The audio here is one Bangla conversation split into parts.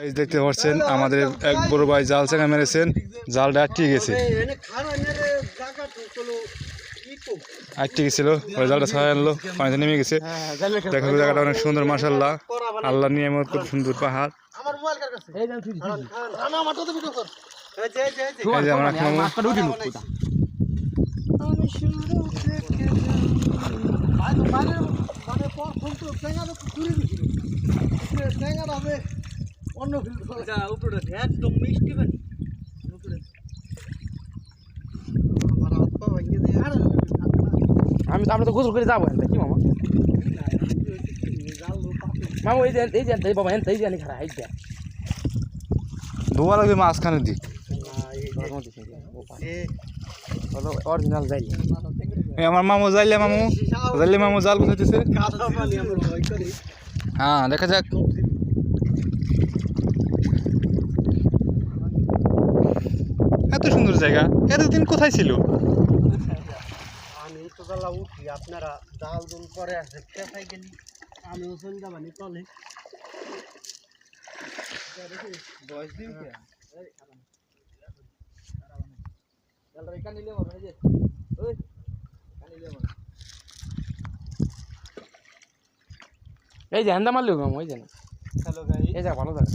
এই দেখতে পাচ্ছেন আমাদের এক বড় ভাই জাল চাঙা মেরেছেন, জালটা আটকে গেছে। আটকে গেছিল, ওই জালটা ছাড়া আনলো, পানিতে নেমে গেছে। দেখো জায়গাটা অনেক সুন্দর, মাশাআল্লাহ, আল্লাহ নিয়ামত, খুব সুন্দর পাহাড়। এই যে আমার একদম মিষ্টি পানি আমরা তো গোসল করে যাবো কি মামা মামা এই বাবা এই জানি খারাপ এই দেখ ধোয়া লাগবে মাঝখানের দিক। অরিজিনাল যাই আমার মামু যাইলে মামু জাল বসাইতেছে। হ্যাঁ, দেখা যাক। এত সুন্দর জায়গা, এতদিন কোথায় ছিল? আমি তো জালা উঠি, আপনারা জাল দুল করে আসে পেশাই গেলি, আমিও চলে যাবানি চলে বয়স দিন এই যে হ্যান্ডা মারলেও মামা ওই যে হ্যালো গাইস, এই যা ভালো জায়গা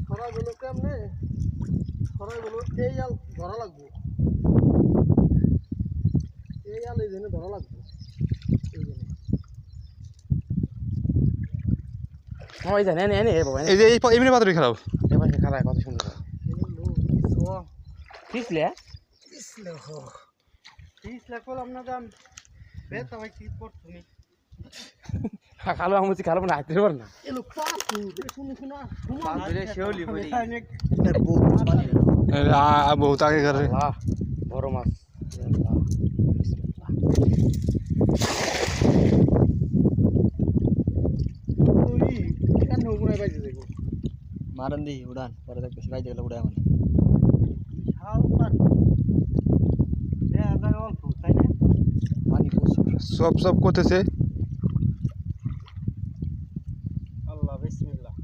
সরাইগুলো কেমনে সরাইগুলো এই আল ধরা লাগবে, এই আল এই জন্য ধরা লাগবে। ওই যে এনে বাবা এই যে এমনি পাথরে খেলাও, এবার খারাপ কত সুন্দর পিছলে করলাম না দাম বেতা ভাই কি পড় তুমি খালো আমি খালো না হাইতে পার না এলো পাতু শুনো শুনো পাতরে শেওলি বলি বহুত আগে করে বড় মাছ তুই কেন উড়াই বাইতে দেখো মারন দি উড়ান পরে দেখ বেশি বাইতে গেলে উড়ায় মানে হাউ পার এ আদা অল্প তাই না পানি সব করতেছে। আল্লাহ বিসমিল্লাহ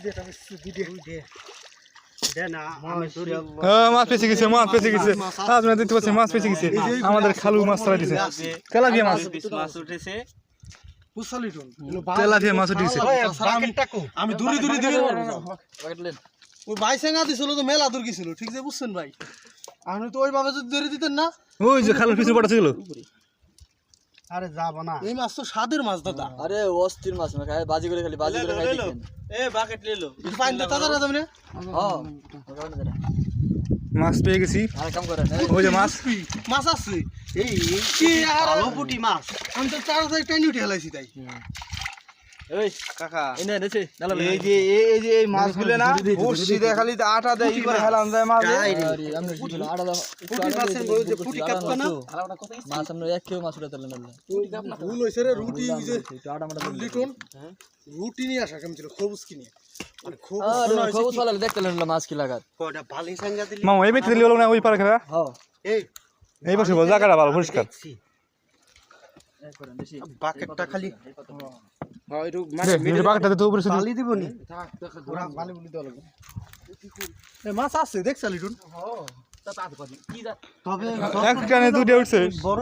এটা ভিডিও দে না আমি ধরি মাছ পেছে গেছে, আপনারা দেখতে পাচ্ছেন মাছ পেছে গেছে। আমাদের খালু মাছ ছাড়া দিছে, তেলাপিয়া মাছ উঠেছে তেলাপিয়া মাছ উঠে গেছে। আমি দূরে দূরে দিতে পারবো। ওই বাইসেঙ্গা দিছিল তো মেলা দূর গেছিল, ঠিক আছে বুঝছেন ভাই। আপনি তো ওইভাবে যদি ধরে দিতেন না, ওই যে খালুর পিছনে পড়া ছিল। আরে যাব না, এই মাছ তো স্বাদের মাছ দাদা। আরে অস্থির মাছ না খায় বাজি করে খাই দেখেন এ বাকেট লেলো পানি তো তাজা রাজা মানে হ্যাঁ মাছ পেয়ে গেছি। আর কাম করেন ওই যে মাছ আছে এই কি আর পুটি মাছ, আমি তো তাড়াতাড়ি টাইনি উঠে হেলাইছি তাই। এই কাকা এনে এনেছে এই যে এই মাছগুলো না বসি দেয় খালি আটা দেয় ই করে হেলান যায় মাছ। আরে আমরা বুঝল আড়া দাও পুটি মাছের বই যে পুটি কাপ না মাছ আমরা এক কেউ মাছ উড়ে তুললেন না পুটি কাপ না ভুল হইছে রে। রুটি ওই যে লিটন রুটি নিয়ে আসা কেমন ছিল, খবুজ কিনে মানে খবুজ ভালো দেখতে লাগলো মাছ কি লাগাত কোটা বালি সাঙ্গা দিলি মামা এই মিত্রে লিও না ওই পারে খেলা। হ্যাঁ এই বসে বল জায়গাটা ভালো পরিষ্কার। বাকেটটা খালি হ্যাঁ একটু মানে বাকেটটাতে তো উপরে ছিল, বালি দিবনি বালি বলি দাও লাগবে। এই মাছ আছে দেখছ লিটন? হ্যাঁ তবে এক কানে দুটো উঠছে। বড়